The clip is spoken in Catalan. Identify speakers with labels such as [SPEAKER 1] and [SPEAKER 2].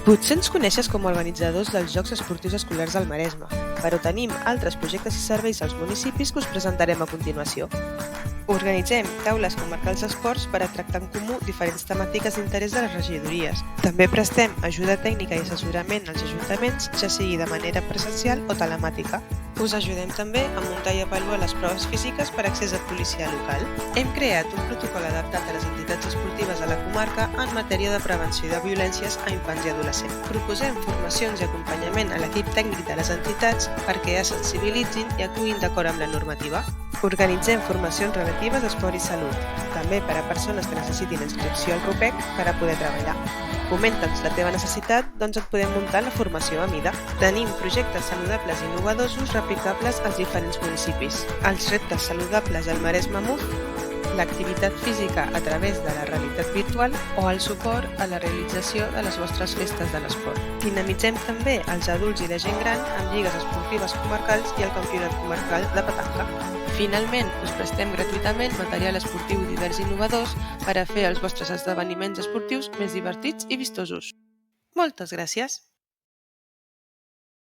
[SPEAKER 1] Potser ens coneixes com a organitzadors dels Jocs Esportius Escolars del Maresme, però tenim altres projectes i serveis als municipis que us presentarem a continuació. Organitzem taules comarcals d'esports per a tractar en comú diferents temàtiques d'interès de les regidories. També prestem ajuda tècnica i assessorament als ajuntaments, ja sigui de manera presencial o telemàtica. Us ajudem també a muntar i avaluar les proves físiques per accés a policia local. Hem creat un protocol adaptat a les entitats esportives de la comarca en matèria de prevenció de violències a infants i adolescents. Proposem formacions i acompanyament a l'equip tècnic de les entitats perquè es sensibilitzin i actuïn d'acord amb la normativa. Organitzem formacions relatives a esport i salut, també per a persones que necessitin inscripció al RUPEC per a poder treballar. Comenta'ns la teva necessitat, doncs et podem muntar la formació a mida. Tenim projectes saludables i innovadors replicables als diferents municipis. Els reptes saludables al Maresme MUF, l'activitat física a través de la realitat virtual o el suport a la realització de les vostres festes de l'esport. Dinamitzem també els adults i la gent gran amb lligues esportives comarcals i el campionat comarcal de petanca. Finalment, us prestem gratuïtament material esportiu divers i innovadors per a fer els vostres esdeveniments esportius més divertits i vistosos. Moltes gràcies!